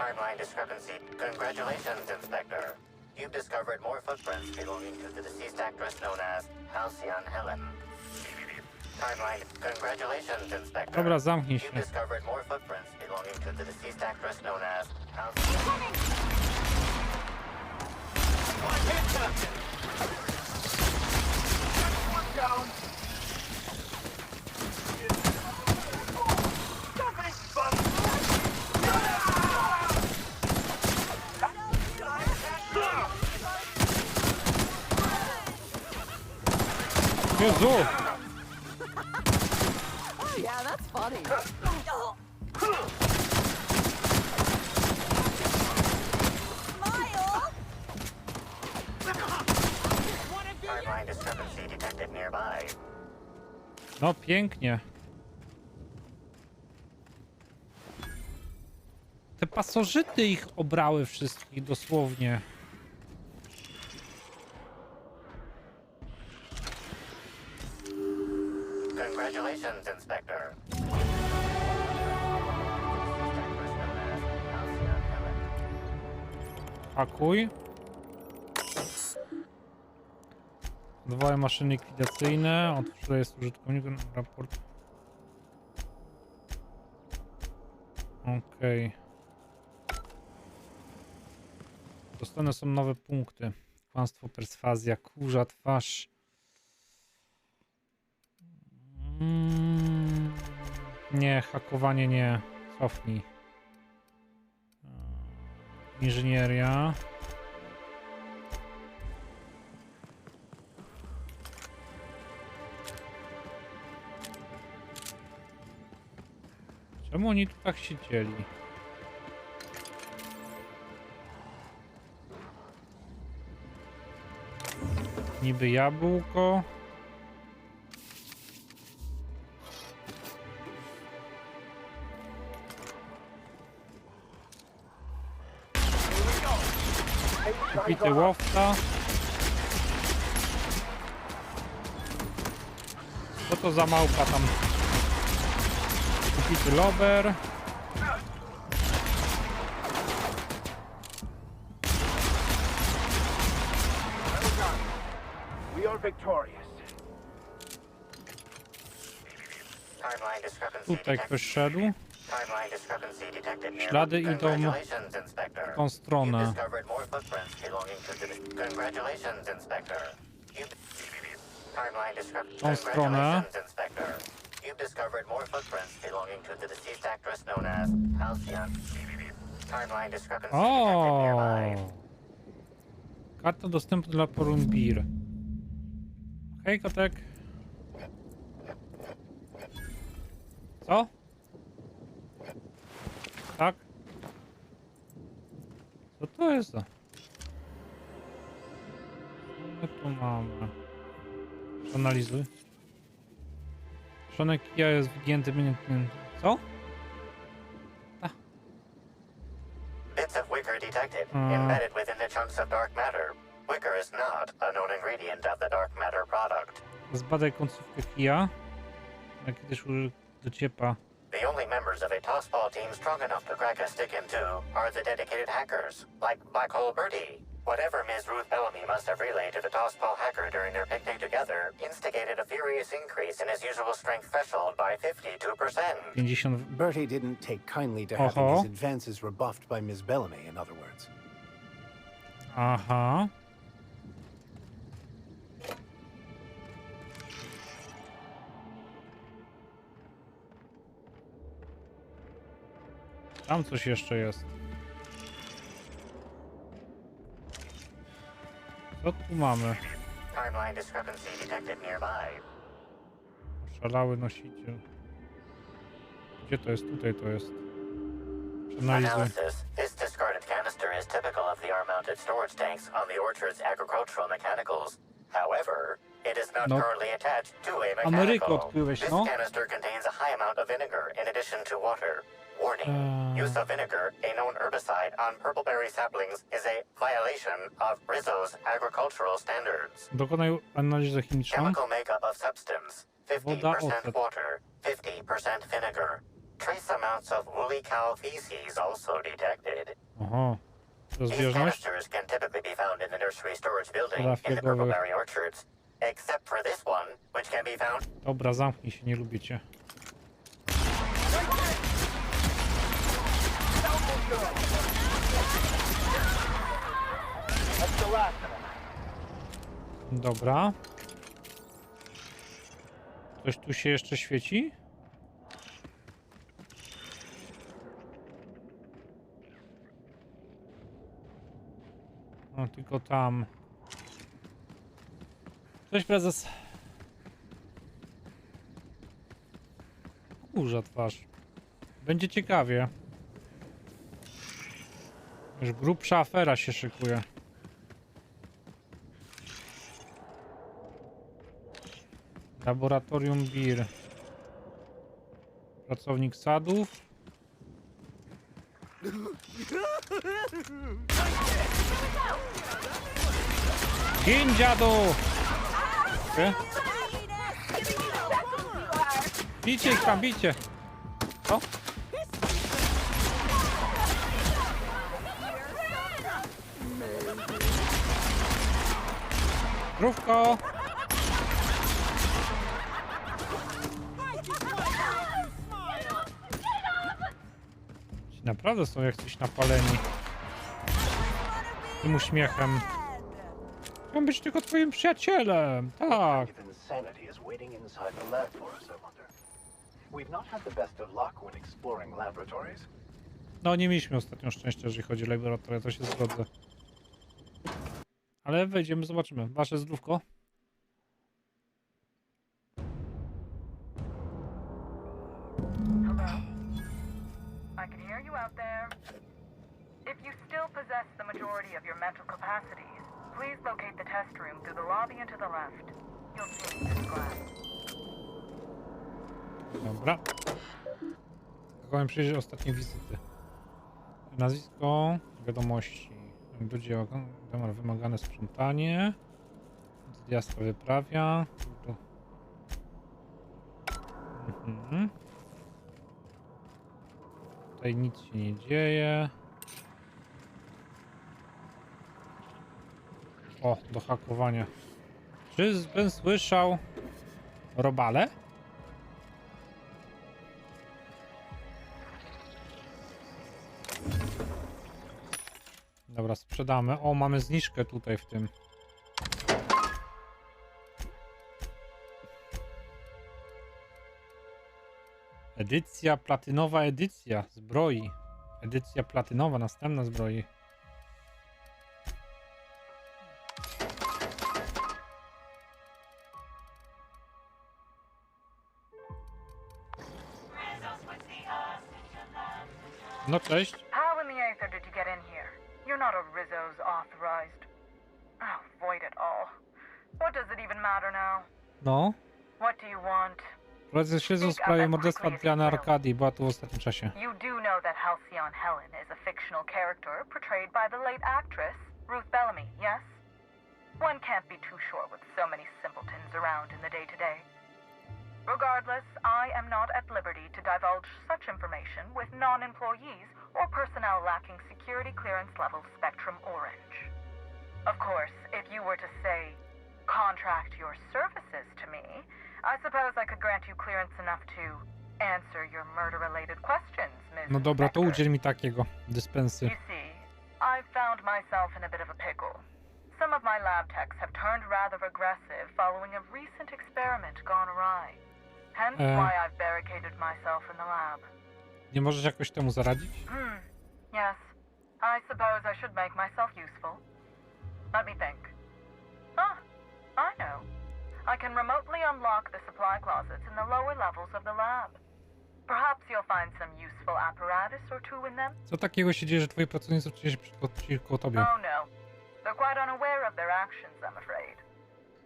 Timeline discrepancy. Congratulations, Inspector. You've discovered more footprints belonging to the deceased actress known as Halcyon Helen. Timeline. Congratulations, Inspector. Dobra, zamknij się. You've discovered more footprints belonging to the deceased actress known as Halcyon. Jezu! Yeah, that's funny. Timeline discrepancy detected nearby. No pięknie. Te pasożyty ich obrały wszystkich dosłownie. Congratulations, Inspector. Pakuj. Dwa maszyny likwidacyjne. Otwórz jest użytkownikiem raport. Okej. Dostępne są nowe punkty. Kłamstwo, perswazja, kurza, twarz. Nie, hakowanie nie. Cofnij. Inżynieria. Czemu oni tu tak się dzieli? Niby jabłko. Kupity łowca. Co to za małpa tam? Kupity lober. We are victorious. Timeline discrepancy Tutaj detected. ktoś szedł. Timeline discrepancy detected nearby. Ślady idą Congratulations, Inspector. w tą stronę. You've discovered more footprints belonging to the... Congratulations, Inspector. Timeline discrepancy. Tą stronę. Congratulations, Inspector. You've discovered more footprints belonging to the deceased actress known as Halcyon. Timeline discrepancy detected O! nearby. Karta dostępu dla Porumbir. Hej, kotek. Co? Tak? Co to jest za? Co my tu mamy? Analizuj. Członek kija jest wygięty, co? Bits of wicker detected, Hmm. embedded within the chunks of dark matter. Wicker is not a known ingredient of the dark matter product. Zbadaj końcówkę kija. Ja kiedyś użył do ciepła. The only members of a tossball team strong enough to crack a stick in two are the dedicated hackers, like Black Hole Birdie. Whatever Ms. Ruth Bellamy must have relayed to the tossball hacker during their picnic together instigated a furious increase in his usual strength threshold by 52%. 50. Bertie didn't take kindly to having his advances rebuffed by Ms. Bellamy, in other words. Aha. Tam coś jeszcze jest. Co tu mamy? Timeline discrepancy detected nearby. Szalały nosiciel. Gdzie to jest? Tutaj to jest. Przeanalizuj. Analysis. This discarded canister is typical of the R-mounted storage tanks on the orchard's agricultural mechanicals. However, it is not No. currently attached to a Amerykę mechanical. odkryłeś, This no. canister contains a high amount of vinegar in addition to water. Warning. Use of vinegar, a known herbicide on purpleberry saplings, is a violation of Rizzo's agricultural standards. Dokonaj analizę chemiczną. Chemical makeup of substance. 50% ocet. water, 50% vinegar. Trace amounts of woolly cow feces also detected. Oho. These Rozbieżność? canisters can typically be found in the nursery storage building Pola in the fiegowych. Purpleberry orchards, except for this one, which can be found. Dobra, zamknij się, nie lubicie. Dobra. Coś tu się jeszcze świeci? No tylko tam. Cześć prezes. Kurza twarz. Będzie ciekawie. Już grubsza afera się szykuje. Laboratorium BIR. Pracownik sadów. Gin, dziadu! Okay. Bicie ich tam, bicie! O! Zdrówko! Ci naprawdę są jak coś napaleni. Tym uśmiechem. Chciałem być tylko twoim przyjacielem, tak. If insanity is waiting inside the lab for us, I wonder. We've not had the best of luck when exploring laboratories. No nie mieliśmy ostatnio szczęścia, jeżeli chodzi o laboratoria, to się zgodzę. Ale wejdziemy, zobaczymy. Wasze zdrówko. Hello? I can hear you out there. If you still possess the majority of your mental capacities, please locate the test room through the lobby and to the left. You'll see this glass. Dobra. Chciałem przyjrzeć ostatnie wizyty. Nazwisko, wiadomości. Do dzieła, wymagane sprzątanie. Zjazd wyprawia. Tutaj nic się nie dzieje. O, do hakowania. Czyżbym słyszał robale? Dobra, sprzedamy. O, mamy zniżkę tutaj w tym. Edycja, platynowa edycja zbroi. Edycja platynowa, następna zbroi. No cześć. How in the aether did you get in here? You're not a Rizzo's authorized. Oh, void it all. What does it even matter now? No. What do you want? Koledzy śledzą sprawę morderstwa Adriana Arkadii, była tu w ostatnim czasie. You do know that Halcyon Helen is a fictional character portrayed by the late actress, Ruth Bellamy, yes? One can't be too sure with so many simpletons around in the day-to-day. Regardless, I am not at liberty to divulge such information with non-employees or personnel lacking security clearance level Spectrum Orange. Of course, if you were to say, contract your services to me, I suppose I could grant you clearance enough to answer your murder-related questions, Ms. No dobra, to Becker. udziel mi takiego dyspensy. You see, I've found myself in a bit of a pickle. Some of my lab techs have turned rather aggressive following a recent experiment gone awry. Hence why I've barricaded myself in the lab. Nie możesz jakoś temu zaradzić? Yes. I suppose I should make myself useful. Let me think. Ah, I know. I can remotely unlock the supply closets in the lower levels of the lab. Perhaps you'll find some useful apparatus or two in them. Co takiego się dzieje, że twoi pracownicy wcieli przeciwko tobie? Oh no. They're quite unaware of their actions, I'm afraid.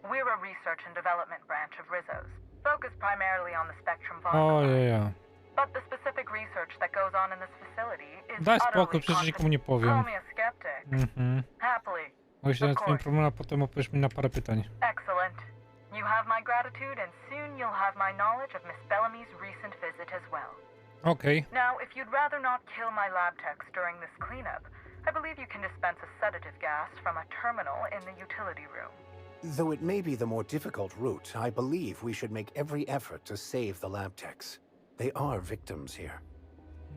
We're a research and development branch of Rizzo's, focused primarily on the Spectrum Ojeja. But the specific research that goes on in this facility is Daj utterly spokój, przecież nikomu nie powiem. Call me a skeptic. Happily. Bo się na twoim problemem, a potem opowiesz mi na parę pytań. Excellent. You have my gratitude and soon you'll have my knowledge of Miss Bellamy's recent visit as well. Okej. Now, if you'd rather not kill my lab techs during this cleanup, I believe you can dispense a sedative gas from a terminal in the utility room. Though it may be the more difficult route, I believe we should make every effort to save the lab techs. They are victims here.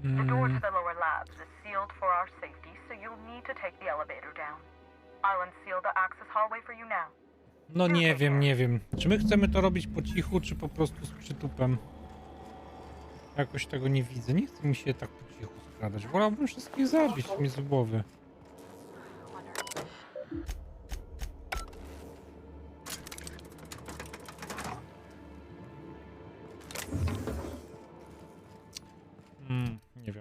The door to the lower labs is sealed for our safety, so you'll need to take the elevator down. I'll unseal the access hallway for you now. No nie wiem, nie wiem. Czy my chcemy to robić po cichu, czy po prostu z przytupem? Jakoś tego nie widzę. Nie chce mi się tak po cichu skradać. Wolałbym wszystkich zabić mi z głowy. Nie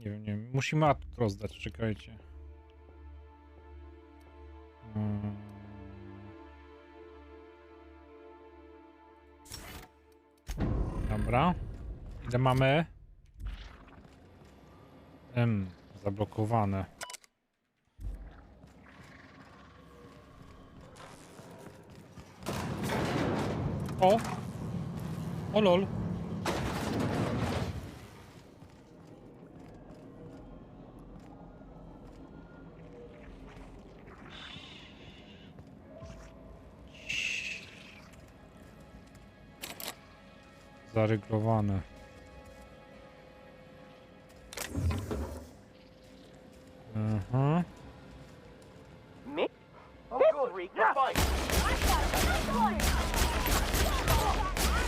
wiem. Musimy atut rozdać, czekajcie. Dobra. Ile mamy? Zablokowane. O! O lol. Zaryglowane. Aha.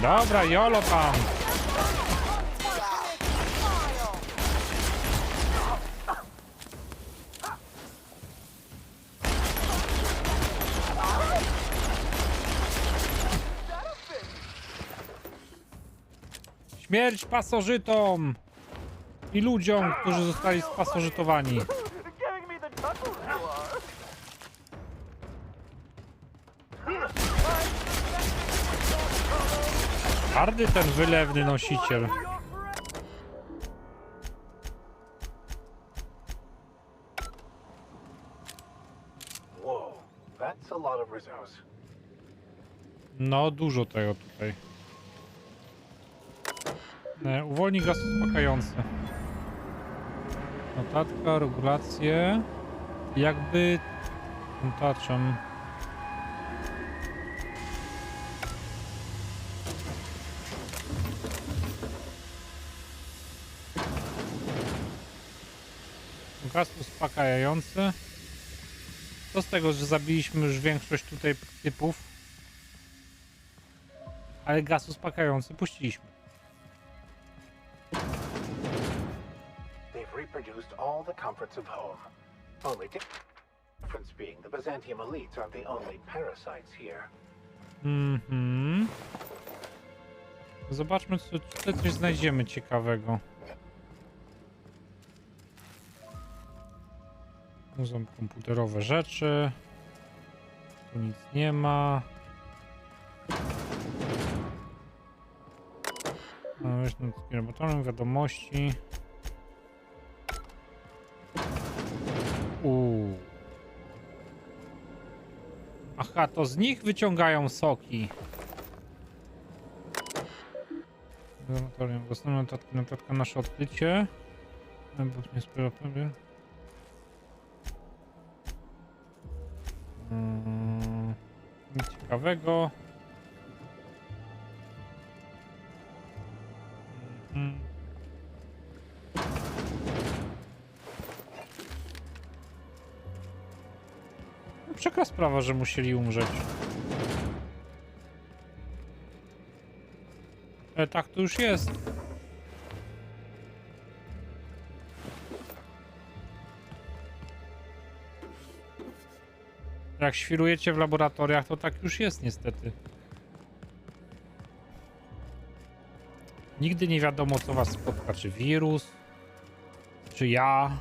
Dobra, jolo tam. Śmierć pasożytom i ludziom, którzy zostali spasożytowani. Hardy ten wylewny nosiciel. Whoa, that's a lot of reserves. No, dużo tego tutaj. Uwolni gaz uspokajający. Notatka, regulacje. Jakby kontaczem. Gaz uspokajający. Co z tego, że zabiliśmy już większość tutaj typów. Ale gaz uspokajający puściliśmy. They've reproduced all the comforts of home. Only difference being the Byzantium elites aren't the only parasites here. Zobaczmy, czy tutaj coś znajdziemy ciekawego. To są komputerowe rzeczy. Tu nic nie ma. Robotorem wiadomości. Aha, to z nich wyciągają soki. Dostępna notatka, nasze odkrycie. Nie sporo pewien. Nic ciekawego. Przykra sprawa, że musieli umrzeć. Tak to już jest. Jak świrujecie w laboratoriach, to tak już jest niestety. Nigdy nie wiadomo, co was spotka. Czy wirus, czy ja.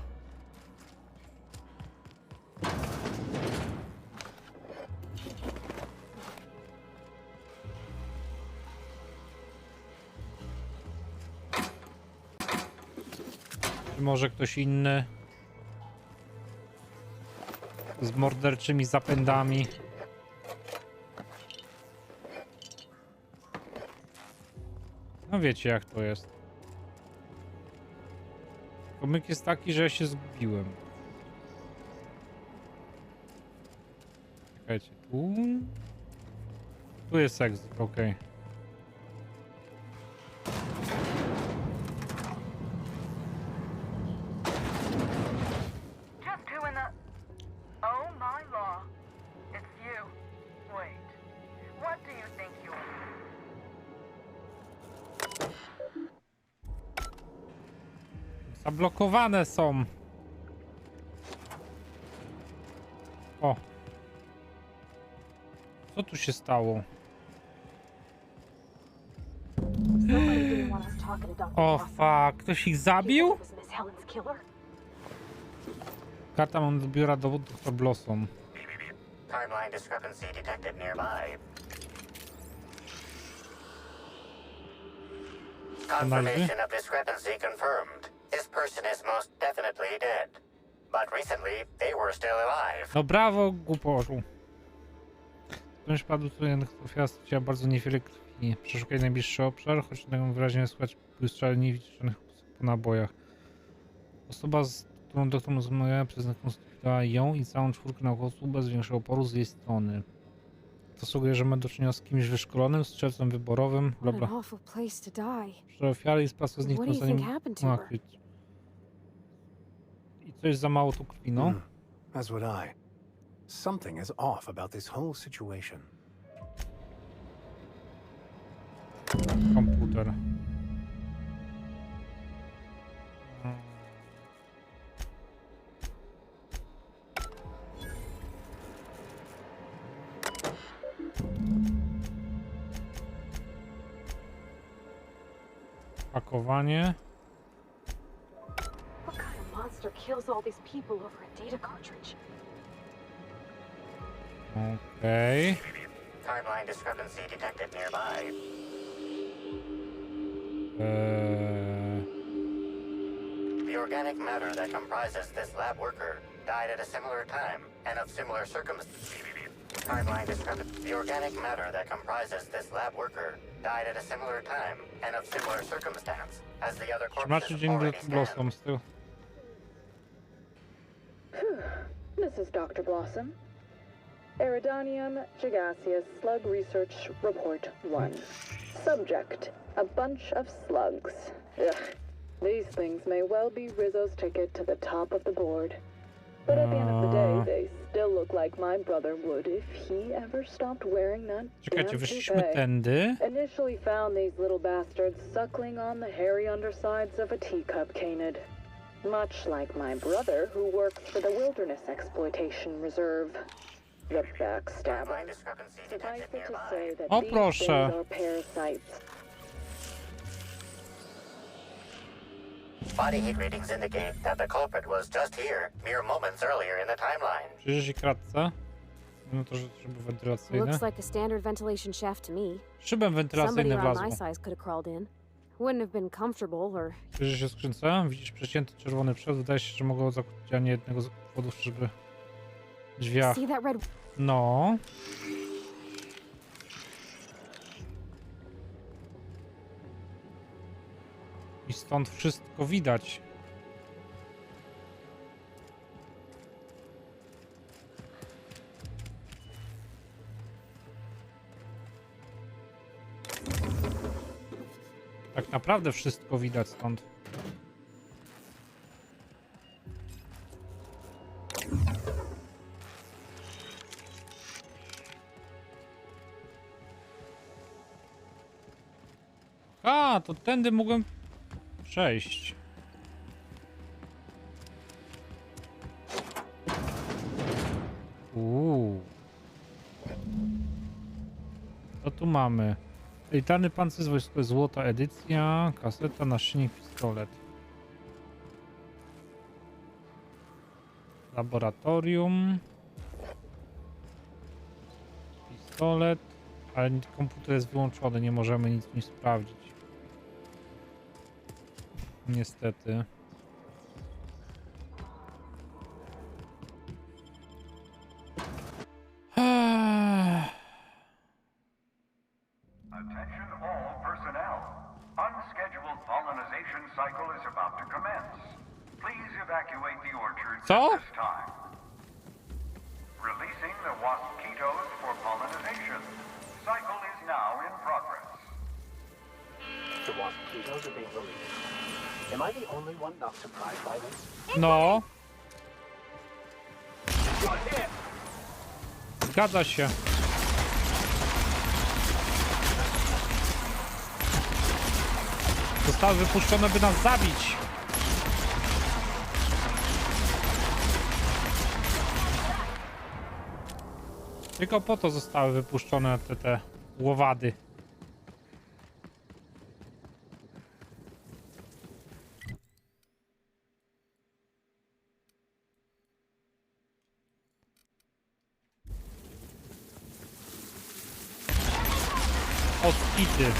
Czy może ktoś inny z morderczymi zapędami. No wiecie, jak to jest. Pomyk jest taki, że ja się zgubiłem. Czekajcie, tu... Tu jest exit, okej. Just who in the... Oh my law. It's you. Wait. What do you think you are? Zablokowane są. O. Co tu się stało? Somebody didn't want us talking to Dr. O Blossom. fuck, ktoś ich zabił? It was Miss Helen's killer. Karta mam do biura dowód Dr. Blossom. Timeline discrepancy detected nearby. Confirmation of discrepancy confirmed. This person is most definitely dead. But recently, they were still alive. No brawo, głuporzu. Ktoś padł tu ofiara straciła bardzo niewiele krwi. Przeszukaj najbliższy obszar, choć tego wyraźnie słychać błyszczalni wyciszonych po nabojach. Osoba, z którą doktor rozmawiała przez konstruowała ją i całą czwórkę naukowców bez większego oporu z jej strony. To sugeruje, że ma do czynienia z kimś wyszkolonym, strzelcem wyborowym, bla What an bla. awful place to die. Że ofiary i sprawca What zniknął do you zanim think happened to her? nakryć. I coś za mało tu krwi, no. As would I. Something is off about this whole situation. Komputer. Pakowanie. What kind of monster kills all these people over a data cartridge? Okej. Timeline discrepancy detected nearby. The organic matter that comprises this lab worker died at a similar time and of similar circumstances. Timeline discrepancy. The organic matter that comprises this lab worker died at a similar time and of similar circumstance as the other Trzymacie corpses dzień already do Blossom stand. z tyłu. This is Dr. Blossom. Iridanium gigaseous slug research report 1. Subject, a bunch of slugs. Ugh. These things may well be Rizzo's ticket to the top of the board. But at the end of the day, they still look like my brother would if he ever stopped wearing that Czekajcie, damn wyszliśmy toupee. tędy. Initially found these little bastards suckling on the hairy undersides of a teacup canid. Much like my brother, who works for the Wilderness Exploitation Reserve. The backstabber. Timeline discrepancy Suffice detected it to nearby. say that O, these proszę. things are parasites. Body heat readings indicate that the culprit was just here, mere moments earlier in the timeline. Przyjrzyj się kratce. No to, że szyby wentylacyjne. Looks like a standard ventilation shaft to me. Szybem Somebody wentylacyjne around wlazło. my size could have crawled in. Wouldn't have been comfortable or... Przyjrzyj się skrzynce. Widzisz przecięty czerwony przewód. Wydaje się, że mogło zakłócić ani jednego z powodów, żeby drzwiach. See that red... No. I stąd wszystko widać. Tak naprawdę wszystko widać stąd. A, to tędy mogłem przejść. Co tu mamy? Elitarny pancerz wojskowy, złota edycja, kaseta, naszyjnik, pistolet. Laboratorium. Pistolet. Ale komputer jest wyłączony, nie możemy nic w nim sprawdzić. Niestety. Attention all personnel. Unscheduled pollinization cycle is about to commence. Please evacuate the orchards Co? at this time. Releasing the mosquitoes for pollination. Cycle is now in progress. The mosquitoes are being released. Am I the only one not surprised by this? No. Zgadza się. Zostały wypuszczone, by nas zabić. Tylko po to zostały wypuszczone te łowady. Oskity.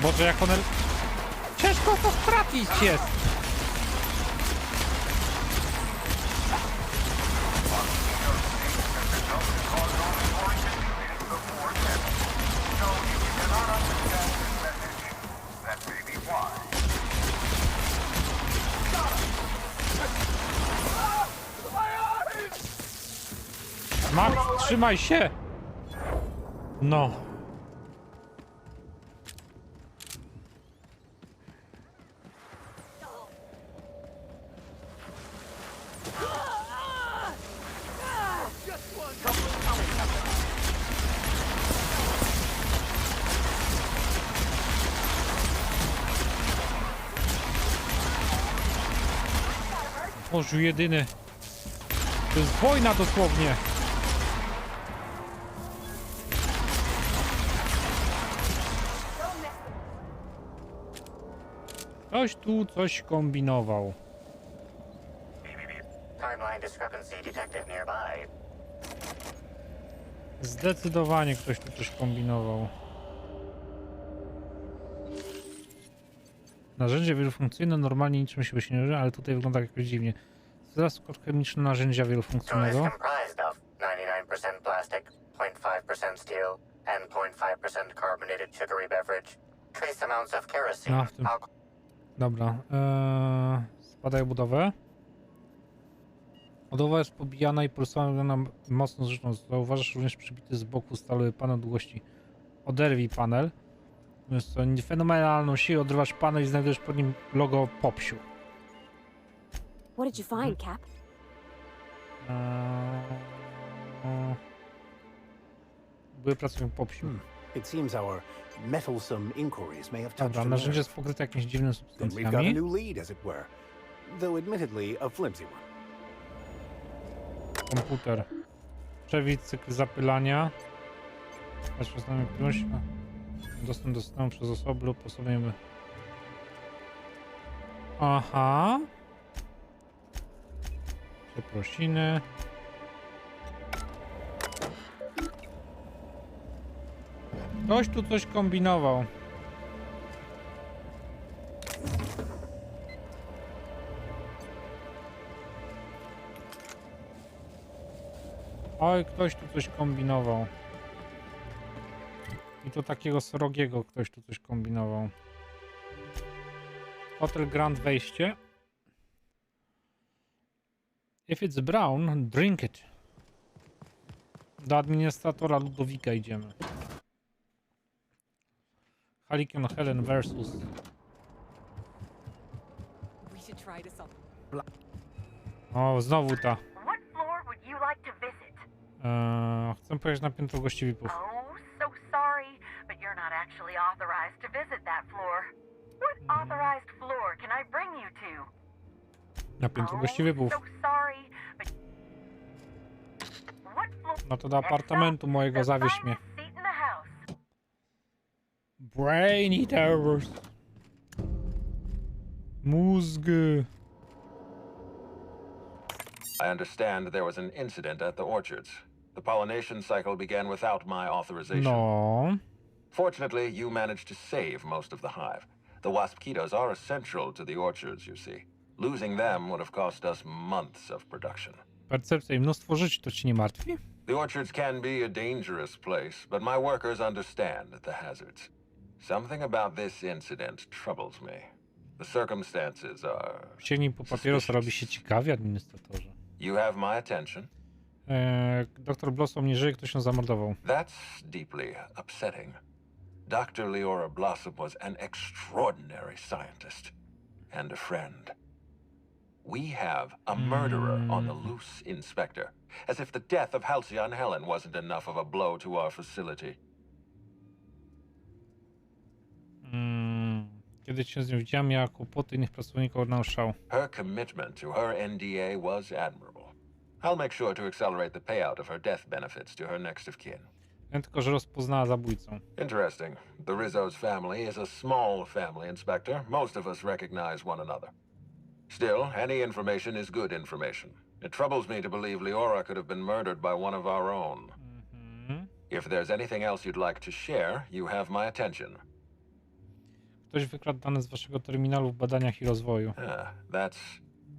Boże, jak one... Ciężko to trafić jest! Max, trzymaj się! No. Boże, jedyny. To jest wojna dosłownie. Ktoś tu coś kombinował. Timeline discrepancy detected nearby. Zdecydowanie ktoś tu coś kombinował. Narzędzie wielofunkcyjne normalnie niczym się nie różni, ale tutaj wygląda jakoś dziwnie. Zaraz kod chemiczny narzędzia So it's wielofunkcyjnego. comprised of 99% plastic, 0.5% steel, and 0.5% carbonated sugary beverage. Trace amounts of kerosene, No, w tym... Dobra. Spadaj budowę. Budowa jest pobijana i pulsowana na mocno zrzucona. Zauważasz również przybity z boku stalowy panel długości. Oderwij panel. Jest to fenomenalną siłę. Odrywasz panel i znajdujesz pod nim logo Popsiu. What did you find, Cap? Były pracują Popsiu. It seems our mettlesome inquiries may have touched Dobra, a narzędzie nerve. jest pokryte jakimiś dziwnymi Then we've got a substancjami. new lead, as it were. Though admittedly a flimsy one. Komputer. Przewidź cykl zapylania. Rozpoznamy którąś. Dostęp do systemu przez osoby lub osobę. Aha. Przeprosiny. Ktoś tu coś kombinował. Oj, ktoś tu coś kombinował. I to takiego srogiego ktoś tu coś kombinował. Hotel Grand wejście. If it's brown, drink it. Do administratora Ludowika idziemy. Halikion Helen versus. We should try to solve. O, znowu ta. What floor would you like to visit? Chcę pojechać na piętro gości VIP-ów. Oh, so sorry, but you're not actually authorized to visit that floor. What authorized floor can I bring you to? Na piętro gości VIP-ów. So sorry, but what floor? No to do apartamentu mojego, zawieź mnie. Seat in the house. Brain eaters. Mózgy. I understand there was an incident at the orchards. The pollination cycle began without my authorization. No. Fortunately, you managed to save most of the hive. The wasp-mosquitoes are essential to the orchards, you see. Losing them would have cost us months of production. Percepcja i mnóstwo żyć to ci nie martwi? The orchards can be a dangerous place, but my workers understand the hazards. Something about this incident troubles me. The circumstances are... Sięgnij po papierosa, robi się ciekawie, administratorze. You have my attention. Doktor Blossom nie żyje, ktoś ją zamordował. That's deeply upsetting. Dr. Leora Blossom was an extraordinary scientist and a friend. We have a murderer on the loose, Inspector. As if the death of Halcyon Helen wasn't enough of a blow to our facility. Kiedy się z nią widziałem, miała kłopoty, innych pracowników naruszał. Her commitment to her NDA was admirable. I'll make sure to accelerate the payout of her death benefits to her next of kin. Ja tylko, że rozpoznała zabójcą. Interesting. The Rizzo's family is a small family, Inspector. Most of us recognize one another. Still, any information is good information. It troubles me to believe Leora could have been murdered by one of our own. If there's anything else you'd like to share, you have my attention. Ktoś wykradł dane z waszego terminalu w badaniach i rozwoju. That's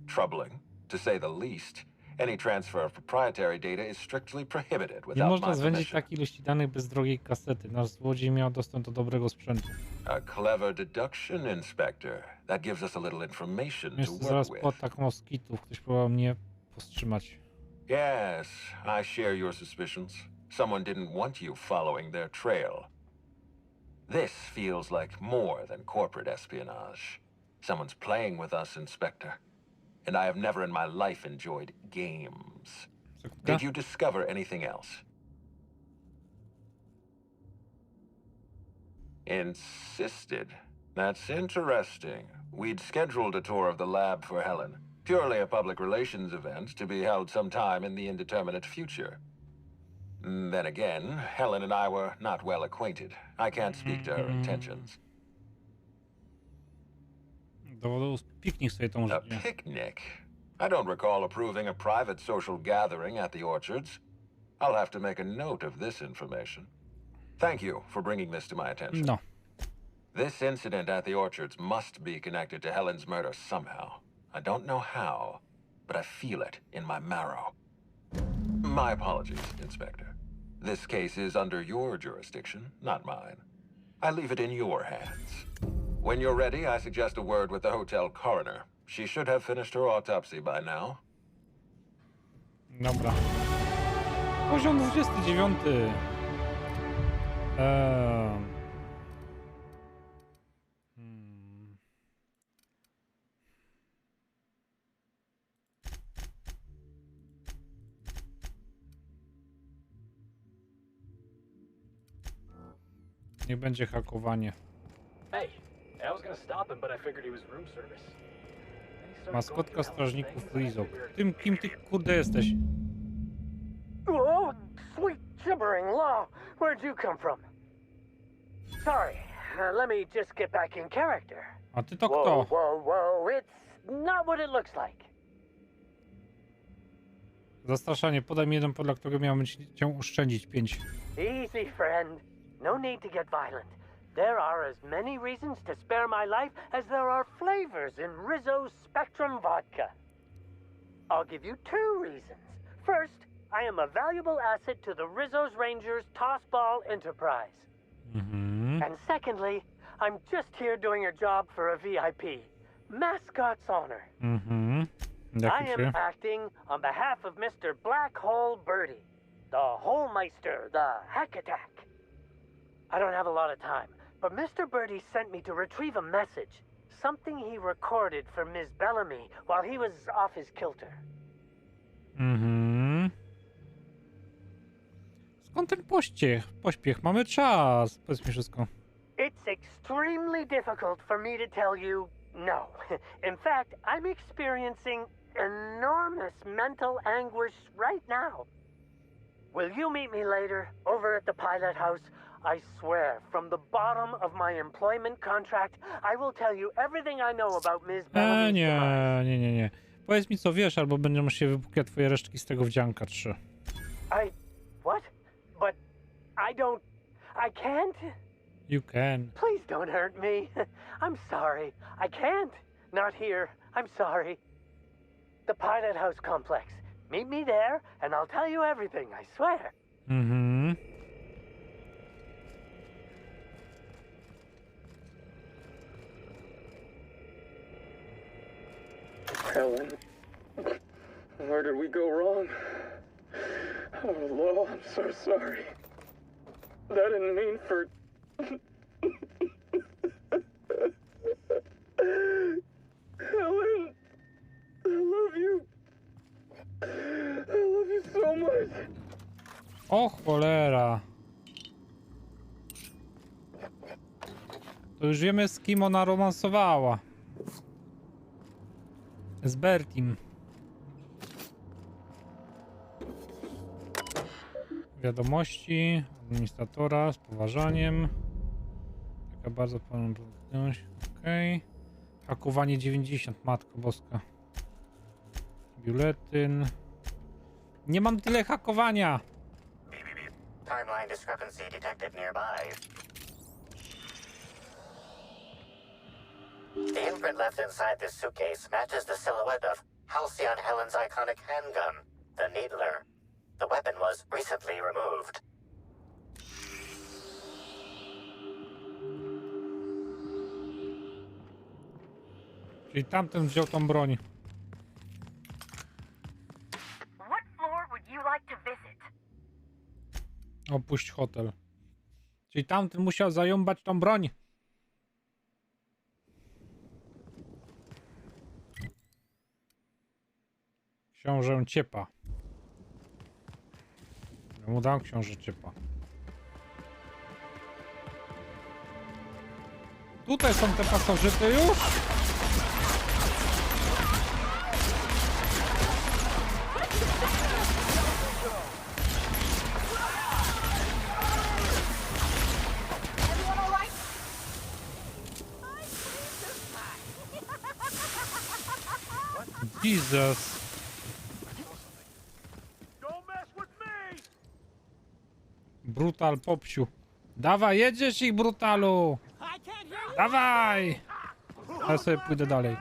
troubling, to say the least. Any transfer of proprietary data is strictly prohibited Nie without można my zwędzić permission. takiej ilości danych bez drogiej kasety. Nasz złodziej miał dostęp do dobrego sprzętu. A clever deduction, Inspector. That gives us a little information to Jeszcze work zaraz with. po ataku moskitów ktoś próbował mnie powstrzymać. Yes, I share your suspicions. Someone didn't want you following their trail. This feels like more than corporate espionage. Someone's playing with us, Inspector. And I have never in my life enjoyed games. Did you discover anything else? Insisted. That's interesting. We'd scheduled a tour of the lab for Helen. Purely a public relations event to be held sometime in the indeterminate future. Then again, Helen and I were not well acquainted. I can't speak to her intentions. Dowodów piknik sobie to A może nie. picnic? I don't recall approving a private social gathering at the orchards. I'll have to make a note of this information. Thank you for bringing this to my attention. No. This incident at the orchards must be connected to Helen's murder somehow. I don't know how, but I feel it in my marrow. My apologies, Inspector. This case is under your jurisdiction, not mine. I leave it in your hands. When you're ready, I suggest a word with the hotel coroner. She should have finished her autopsy by now. Dobra. Poziom 29. Nie będzie hakowanie. Hey, I was gonna stop him, but I figured he was room service. Maskotka strażników Rizzo. Tym kim ty kurde jesteś? Oh, sweet gibbering law! Where'd you come from? Sorry, let me just get back in character. A ty to Whoa, kto? whoa, whoa, it's not what it looks like. Zastraszanie. Podaj mi jeden, dla którego miałem cię oszczędzić 5. Easy, friend. No need to get violent. There are as many reasons to spare my life as there are flavors in Rizzo's Spectrum vodka. I'll give you 2 reasons. First, I am a valuable asset to the Rizzo's Rangers Tossball Enterprise. And secondly, I'm just here doing a job for a VIP. Mascot's honor. I am acting on behalf of Mr. Black Hole Birdie, the Holmeister, the Hack Attack. I don't have a lot of time, but Mr. Birdie sent me to retrieve a message. Something he recorded for Ms. Bellamy while he was off his kilter. Skąd ten pośpiech? Mamy czas. Powiedz mi wszystko. It's extremely difficult for me to tell you no. In fact, I'm experiencing enormous mental anguish right now. Will you meet me later over at the pilot house? I swear, from the bottom of my employment contract, I will tell you everything I know about Ms. Bellamy's demise. Nie. Powiedz mi co wiesz, albo będą się wypukać twoje resztki z tego wdzianka 3. What? But I can't? You can. Please don't hurt me. I'm sorry. I can't. Not here. I'm sorry. The Pilot House Complex. Meet me there, and I'll tell you everything, I swear. Mhm. Helen, where did we go wrong? Oh, Lo, I'm so sorry. That didn't mean for... Helen, I love you. I love you so much. O cholera. To już wiemy, z kim ona romansowała. Z Bertim. Wiadomości administratora z poważaniem. Taka bardzo pełna produktywność. Okej. Hakowanie 90, matko boska. Biuletyn. Nie mam tyle hakowania. Timeline discrepancy detected nearby. The imprint left inside this suitcase matches the silhouette of Halcyon Helen's iconic handgun, the Needler. The weapon was recently removed. Czyli tamten wziął tą broń. What floor would you like to visit? Opuść hotel. Czyli tamten musiał zająbać tą broń. Książę Ciepa. Ja mu dam książę Ciepa. Tutaj są te pasożyty już? Jesus. Brutal popsiu. Dawaj, jedziesz ich, brutalu! Dawaj! Ja sobie pójdę dalej.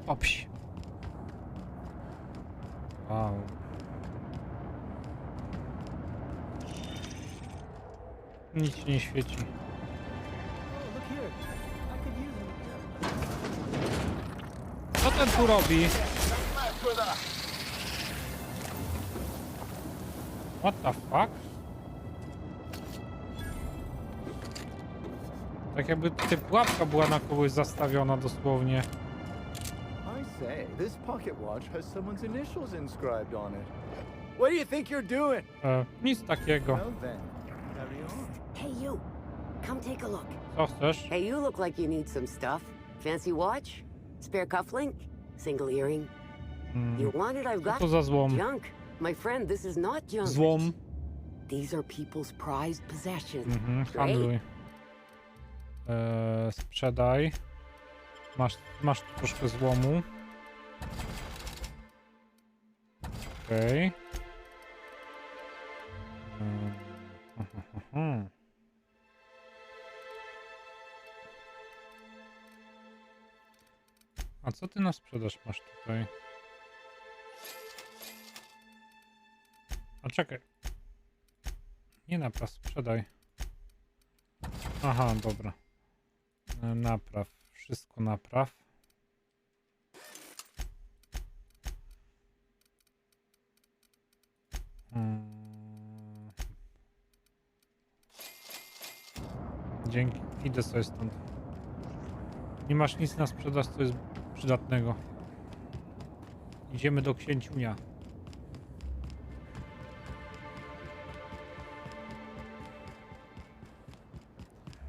Popsi. Wow. Nic się nie świeci. Co ten tu robi? What the fuck? Tak jakby pułapka była na kogoś zastawiona dosłownie. I say, this pocket watch has someone's initials inscribed on it. What do you think you're doing? Nic takiego. Well then, carry on. Hey you, come take a look. Co chcesz? Hey, you look like you need some stuff. Fancy watch? Spare cufflink? Single earring? You want it? I've Co got to za złom? junk. My friend, this is not junk. Złom. These are people's prized possessions. Handluj. Sprzedaj. Masz tu troszkę złomu. Okej. A co ty na sprzedaż masz tutaj? A czekaj. Nie napraw, sprzedaj. Aha, dobra. Napraw. Wszystko napraw. Dzięki. Idę sobie stąd. Nie masz nic na sprzedaż, co jest przydatnego. Idziemy do księciunia.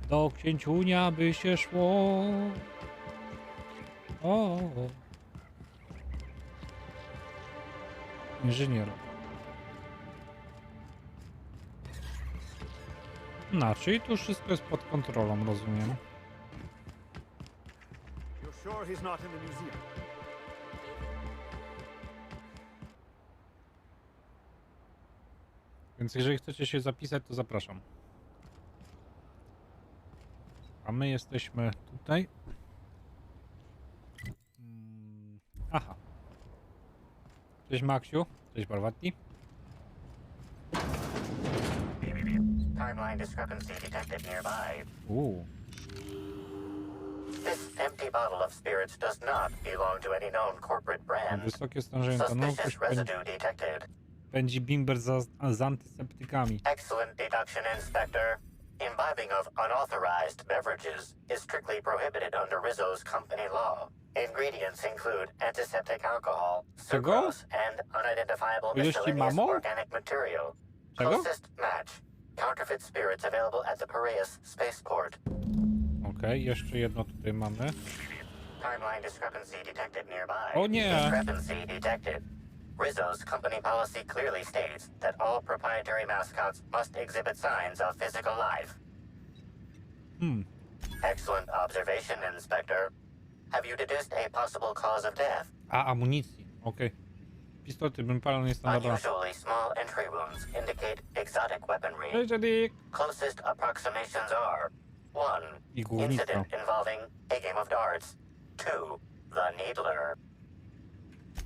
Do księciunia by się szło. O. Inżynier. No, czyli tu wszystko jest pod kontrolą, rozumiem. You're sure he's not in the museum? Więc jeżeli chcecie się zapisać, to zapraszam. A my jesteśmy tutaj. Aha. Cześć Maksiu. Cześć Parvati. Timeline discrepancy detected nearby. This empty bottle of spirits does not belong to any known corporate brand. Wysokie stężenie etanolu Suspicious residue detected. pędzi bimber z antyseptykami. Excellent deduction, Inspector. Imbibing of unauthorized beverages is strictly prohibited under Rizzo's company law. Ingredients include antiseptic alcohol, sucrose, and unidentifiable miscellaneous organic material. Closest match. Counterfeit spirits available at the Piraeus spaceport. Okej, jeszcze jedno tutaj mamy. Timeline discrepancy detected nearby. O nie! Discrepancy detected. Rizzo's company policy clearly states that all proprietary mascots must exhibit signs of physical life. Excellent observation, Inspector. Have you deduced a possible cause of death? A, amunicji. Okej. Pistolety bym palał niestandardowe. Unusually small entry wounds indicate exotic weaponry. Jeżeli... Closest approximations are 1. I Incident involving a game of darts. 2. The Needler.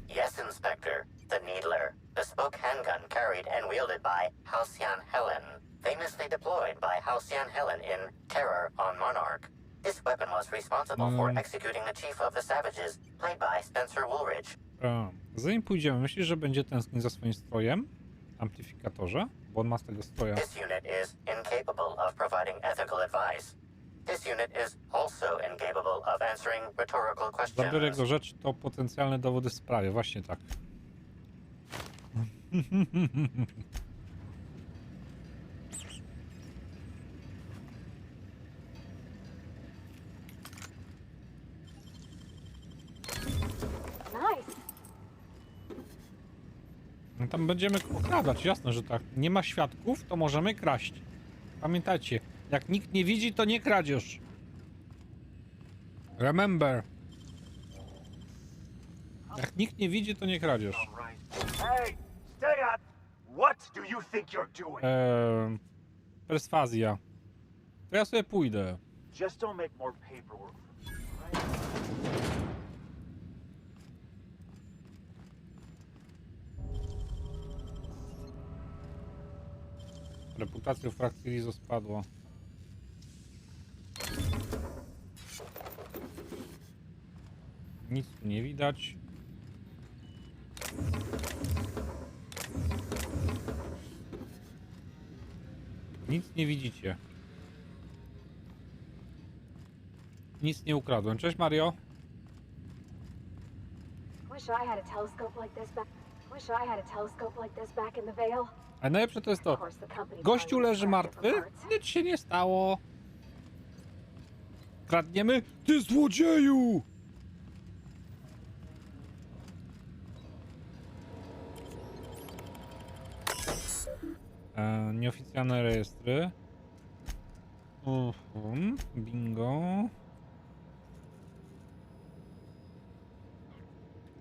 Yes, Inspector. The Needler. Bespoke handgun carried and wielded by Halcyon Helen. Famously deployed by Halcyon Helen in Terror on Monarch. This weapon was responsible for executing the chief of the Savages, played by Spencer Woolridge. Zanim pójdziemy, myślisz, że będzie tęsknił za swoim strojem? Amplifikatorze? Bo on ma z tego stroja. This unit is incapable of providing ethical advice. This unit is also incapable of answering rhetorical questions. Zabiorę jego rzecz, to potencjalne dowody w sprawie. Właśnie tak. No tam będziemy okradać, jasne, że tak. Nie ma świadków, to możemy kraść. Pamiętajcie, jak nikt nie widzi, to nie kradzież. Remember. Jak nikt nie widzi, to nie kradzież. Hey, stay up! What do you think you're doing? Perswazja. To ja sobie pójdę. Just don't make more paperwork. Reputacja w frakcji Rizzo spadła. Nic tu nie widać. Nic nie widzicie. Nic nie ukradłem. Cześć Mario. Wish I had a telescope like this back. Wish I had a telescope like this back in the Vale. A najlepsze to jest to. Gościu leży martwy. Nic się nie stało. Kradniemy. Ty złodzieju! Nieoficjalne rejestry. Bingo.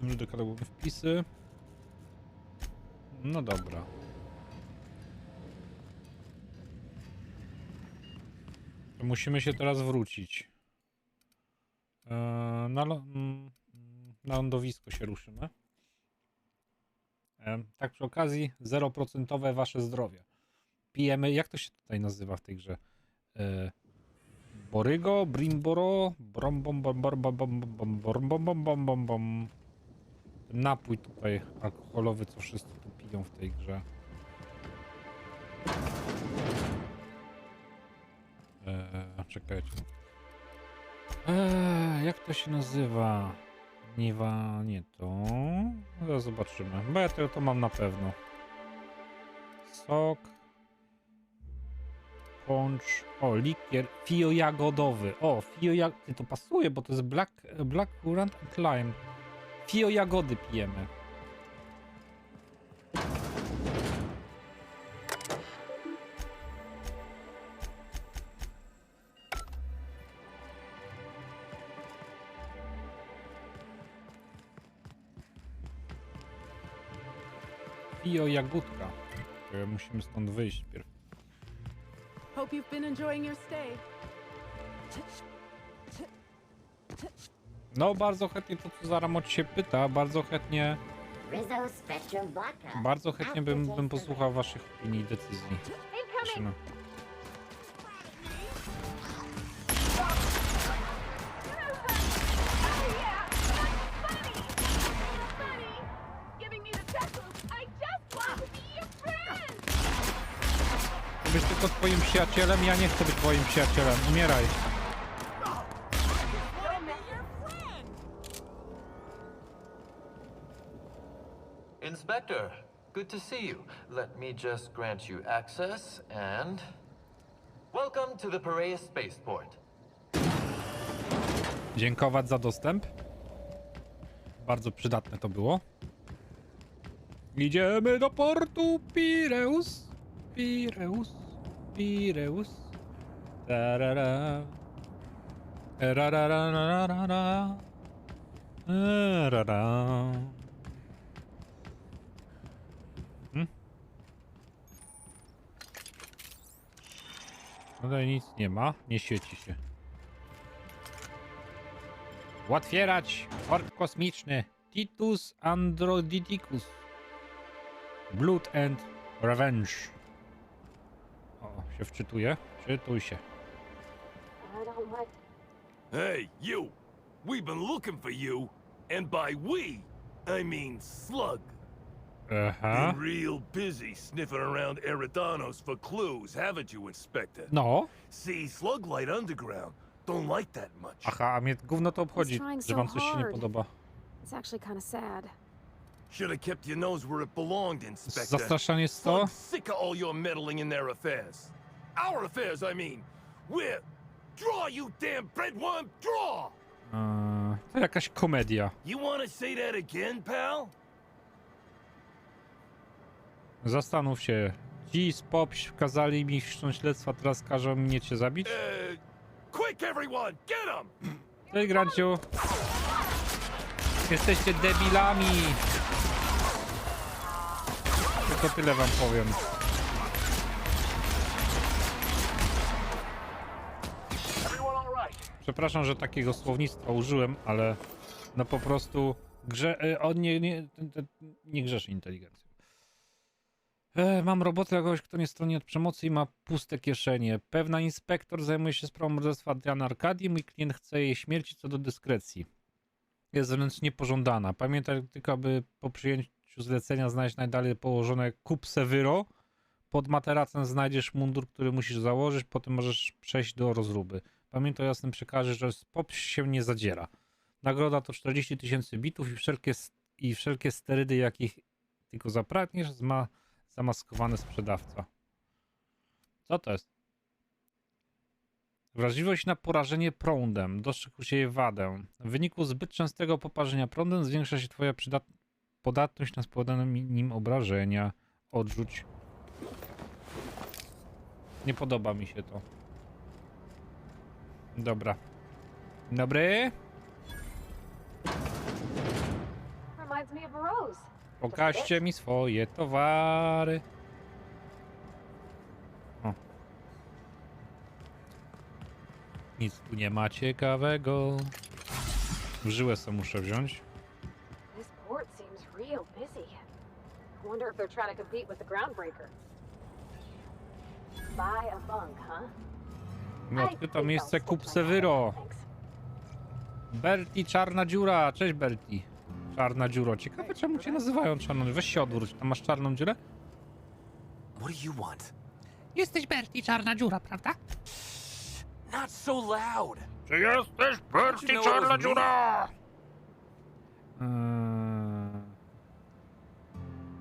Dobrze, do katalogu wpisy. No dobra. To musimy się teraz wrócić. Na lądowisko się ruszymy. Tak przy okazji 0% wasze zdrowie. Pijemy, jak to się tutaj nazywa w tej grze? Borygo, Brimboro, bom. Ten napój tutaj alkoholowy, co wszyscy tu piją w tej grze. Czekajcie. Jak to się nazywa? Nie to. Zaraz zobaczymy. Bo ja to mam na pewno. Sok. Poncz. O, likier. Fio jagodowy. O, Ty to pasuje, bo to jest Black Currant and Lime. Fio jagody pijemy. Fio jagódka. Musimy stąd wyjść pierw. Hope you've been enjoying your stay. No, bardzo chętnie to, co Zaramot się pyta, bardzo chętnie bym posłuchał waszych opinii i decyzji. No. Być tylko twoim przyjacielem, ja nie chcę być twoim przyjacielem. Umieraj. Inspector, good to see you. Let me just grant you access and... Welcome to the Piraeus Spaceport. Dziękować za dostęp. Bardzo przydatne to było. Idziemy do portu Pireus. Pireus. Pireus. Tarara. Rararararara. Rara. Tutaj nic nie ma, nie świeci się. Otwierać! Port kosmiczny. Titus Androdidicus. Blood and Revenge. O, się wczytuje. Czytuj się. Hey, you! We've been looking for you, and by we, I mean Slug. Been real busy sniffing around Eridanos for clues, haven't you, Inspector? No. See, Slug Light Underground don't like that much. Aha, a mnie gówno to obchodzi, że wam coś się nie podoba. It's actually kind of sad. Should have kept your nose where it belonged, Inspector. Zastraszanie 100? Slug's sick of all your meddling in their affairs. Our affairs, I mean. We're... Draw, you damn breadworm, draw! To jakaś komedia. You wanna say that again, pal? Zastanów się. Ci z POPŚ kazali mi wszcząć śledztwa, teraz każą mnie cię zabić? Quick, everyone, get 'em! Cześć, Granciu. Jesteście debilami. Tylko tyle wam powiem. Przepraszam, że takiego słownictwa użyłem, ale no po prostu on nie grzeszy inteligencją. Mam robotę dla kogoś, kto nie stroni od przemocy i ma puste kieszenie. Pewna inspektor zajmuje się sprawą morderstwa Adriana Arkadii. Mój klient chce jej śmierci co do dyskrecji. Jest wręcz niepożądana. Pamiętaj tylko, aby po przyjęciu zlecenia znaleźć najdalej położone kupse wyro. Pod materacem znajdziesz mundur, który musisz założyć, potem możesz przejść do rozruby. Pamiętaj o jasnym przekazie, że z POPŚ się nie zadziera. Nagroda to 40 000 bitów i wszelkie sterydy, jakich tylko zapragniesz, zamaskowany sprzedawca. Co to jest? Wrażliwość na porażenie prądem. Dostrzegł się jej wadę. W wyniku zbyt częstego poparzenia prądem zwiększa się twoja podatność na spowodowane nim obrażenia. Odrzuć. Nie podoba mi się to. Dobra. Dobry. Reminds me of a rose. Pokażcie mi swoje towary. O. Nic tu nie ma ciekawego. W żyłę sobie muszę wziąć. This port seems real busy. I wonder if they're trying to compete with the groundbreaker. Buy a bunk, huh? No, to miejsce kupce wyro. Berti, czarna dziura. Cześć, Berti. Czarna dziuro. Ciekawe, czemu cię nazywają czarną. Weź się odwróć. Tam masz czarną dziurę? What do you want? Jesteś Berti, czarna dziura, prawda? Not so loud. Czy jesteś Berti, czarna dziura?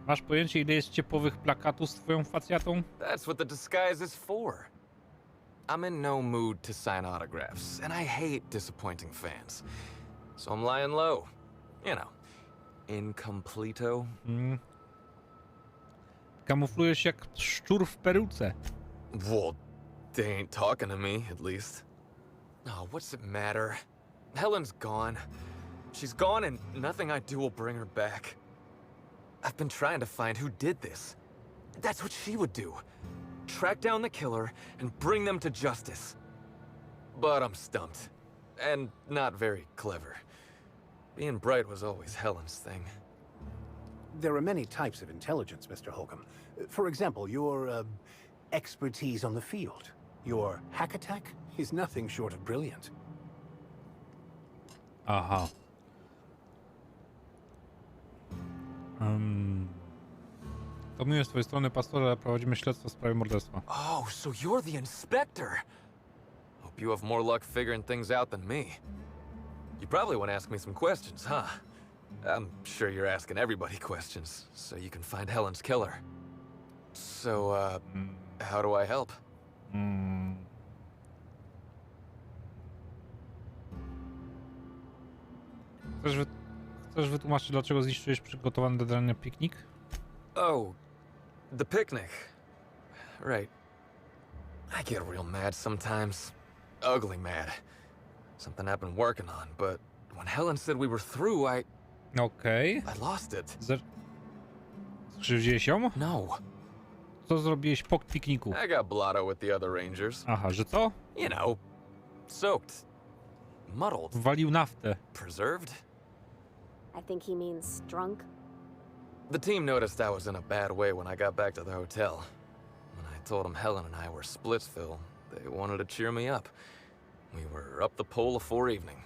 Masz pojęcie, ile jest ciepłowych plakatów z twoją facjatą? That's what the disguise is for. I'm in no mood to sign autographs, and I hate disappointing fans. So I'm lying low. You know, incompleto. Kamuflujesz się jak szczur w peruce. Well, they ain't talking to me, at least. Oh, what's it matter? Helen's gone. She's gone and nothing I do will bring her back. I've been trying to find who did this. That's what she would do. Track down the killer and bring them to justice. But I'm stumped. And not very clever. Being bright was always Helen's thing. There are many types of intelligence, Mr. Holcomb. For example, your expertise on the field. Your hack attack is nothing short of brilliant. Aha. To miłe z twojej strony, pastorze, prowadzimy śledztwo w sprawie morderstwa. Oh, so you're the inspector. Hope you have more luck figuring things out than me. You probably want to ask me some questions, huh? I'm sure you're asking everybody questions, so you can find Helen's killer. So, how do I help? Chcesz wytłumaczyć, dlaczego zniszczyłeś przygotowany do dania piknik? Oh, the picnic. Right. I get real mad sometimes. Ugly mad. Something I've been working on, but when Helen said we were through, Okej. I lost it. Skrzywdziłeś ją? No. Co zrobiłeś po pikniku? I got blotto with the other rangers. Aha, że co? You know, soaked. Muddled. Walił naftę. Preserved? I think he means drunk. The team noticed I was in a bad way when I got back to the hotel. When I told them Helen and I were Splitsville, they wanted to cheer me up. We were up the pole afore evening.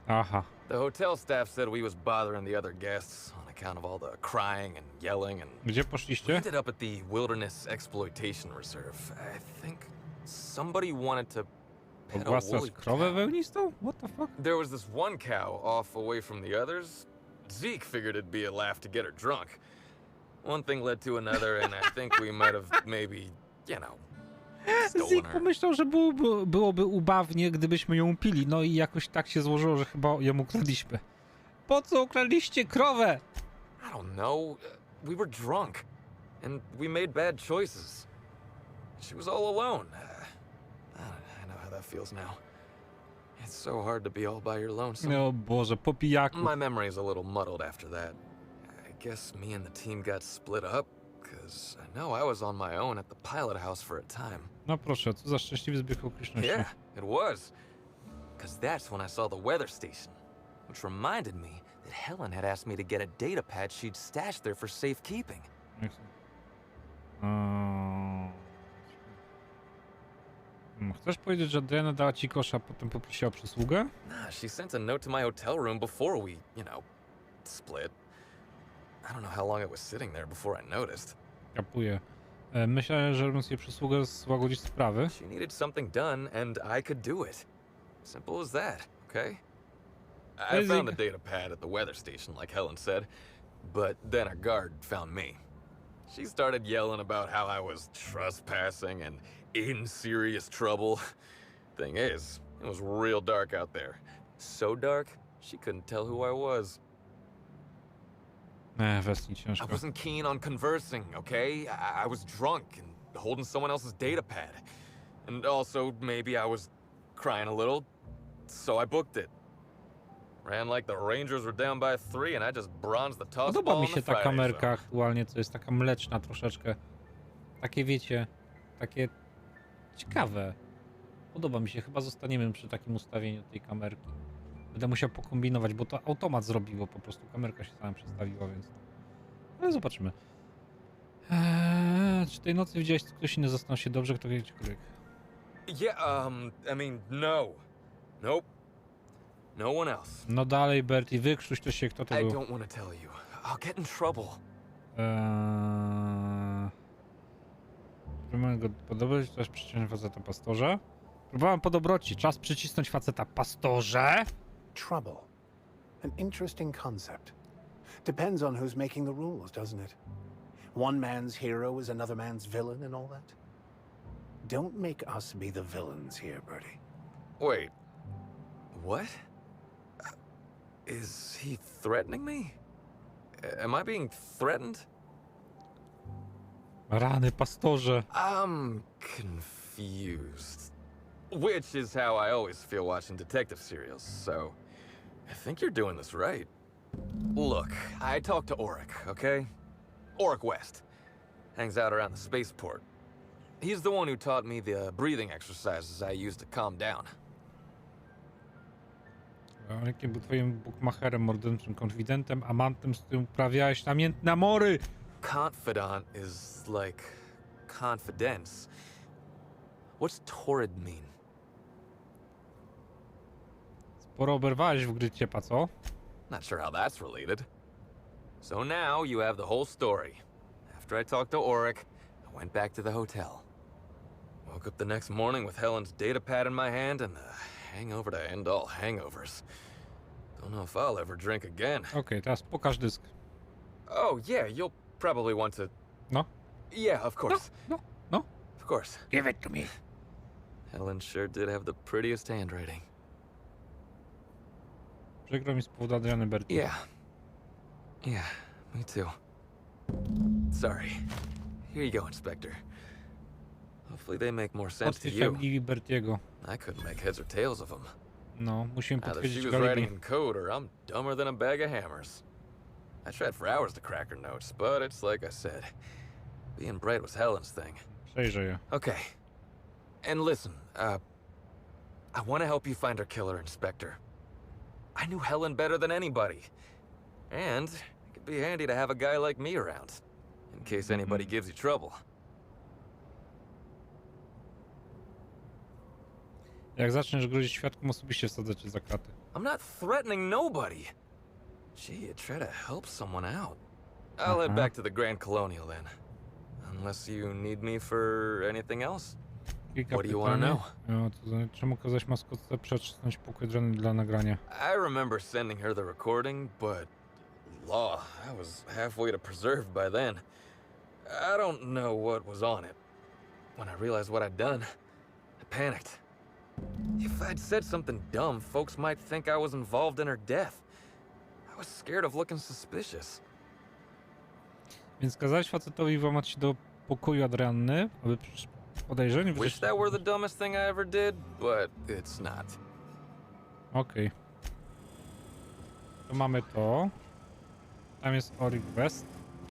Aha. The hotel staff said we was bothering the other guests on account of all the crying and yelling and... Gdzie poszliście? We ended up at the Wilderness Exploitation Reserve. I think somebody wanted to pet a woolly krowę wełnistą? What the fuck? There was this one cow off away from the others. Zeke figured it'd be a laugh to get her drunk. One thing led to another, and I think we might have maybe, you know, stolen Zeke her. pomyślał, że byłoby ubawnie, gdybyśmy ją pili. No i jakoś tak się złożyło, że chyba ją ukradliśmy. Po co ukradliście krowę? I don't know. We were drunk, and we made bad choices. She was all alone. I know how that feels now. It's so hard to be all by your lonesome. O Boże, po pijaku. My memory's a little muddled after that. I guess me and the team got split up, because I know I was on my own at the pilot house for a time. No proszę, co za szczęśliwy zbieg okoliczności. Yeah, it was. Because that's when I saw the weather station, which reminded me that Helen had asked me to get a data pad she'd stashed there for safekeeping. Chcesz powiedzieć, że Diana dała ci kosza, a potem poprosiła o przysługę? Nah, she sent a note to my hotel room before we, you know, split. I don't know how long it was sitting there before I noticed. Kapuję. Myślałem, że robiąc jej przysługę złagodzić sprawy. She needed something done, and I could do it. Simple as that, okay? I found the data pad at the weather station, like Helen said, but then a guard found me. She started yelling about how I was trespassing and in serious trouble. Thing is, it was real dark out there. So dark, she couldn't tell who I was. Weź ciężko. I wasn't keen on conversing, okay? I was drunk and holding someone else's data pad. And also, maybe I was crying a little, so I booked it. Ran like the Rangers were down by 3 and I just bronzed the toss Podoba ball mi in się the ta Friday kamerka zone. aktualnie, co jest taka mleczna troszeczkę. Takie wiecie, takie ciekawe. Podoba mi się, chyba zostaniemy przy takim ustawieniu tej kamerki. Będę musiał pokombinować, bo to automat zrobiło, po prostu kamerka się sama przestawiła, więc... Ale zobaczymy. Czy tej nocy widziałeś, że ktoś inny zastanął się dobrze, kto kiedykolwiek? Yeah, I mean, no. Nope. No one else. No dalej, Bertie, wykrztuś to się, kto to był. I don't want to tell you. I'll get in trouble. Próbowałem go podobać, czas przycisnąć faceta pastorze. Próbowałem po dobroci, czas przycisnąć faceta pastorze. Trouble. An interesting concept. Depends on who's making the rules, doesn't it? One man's hero is another man's villain and all that? Don't make us be the villains here, Bertie. Wait. What? Is he threatening me? Am I being threatened? Rany, pastorze. I'm confused. Which is how I always feel watching detective serials, so I think you're doing this right. Look, I talked to Auric, okay? Auric West. Hangs out around the spaceport. He's the one who taught me the breathing exercises I use to calm down. Jakim był twoim bukmacherem, morderczym konfidentem, amantem, z którym uprawiałeś namiętne amory? Confidant is like confidence. What's torrid mean? Sporo oberwałeś w gry ciepa, co? Not sure how that's related. So now you have the whole story. After I talked to Auric, I went back to the hotel. Woke up the next morning with Helen's data pad in my hand and the hangover to end all hangovers. Don't know if I'll ever drink again. Okej, teraz pokaż dysk. Oh, yeah, you'll probably want to... No? Yeah, of course. No. Of course. Give it to me. Helen sure did have the prettiest handwriting. Przykro mi z powodu Adriany Berti. Yeah, me too. Sorry. Here you go, Inspector. Hopefully they make more sense to you. Potwierdzam Bertiego. I couldn't make heads or tails of them. No, musimy Either she potwierdzić was writing Galibii. in code or I'm dumber than a bag of hammers. I tried for hours to crack her notes, but it's like I said. Being bright was Helen's thing. Przejrzę je. Okay. And listen, I want to help you find her killer, Inspector. I knew Helen better than anybody. And it could be handy to have a guy like me around, in case anybody gives you trouble. Jak zaczniesz grozić świadkom, osobiście wsadzę cię za kraty. I'm not threatening nobody. Gee, try to help someone out. I'll head back to the Grand Colonial then. Unless you need me for anything else. What do you want to know? No, to czemu kazać maskotce przetrzasnąć pokój drany dla nagrania? I remember sending her the recording, but law, I was halfway to preserved by then. I don't know what was on it. When I realized what I'd done, I panicked. If I'd said something dumb, folks might think I was involved in her death. I was scared of looking suspicious. Więc kazałeś facetowi włamać się do pokoju Adrianny, aby podejrzeń Wish that were the dumbest thing I ever did, but it's not. Okej. To mamy to. Tam jest Auric West.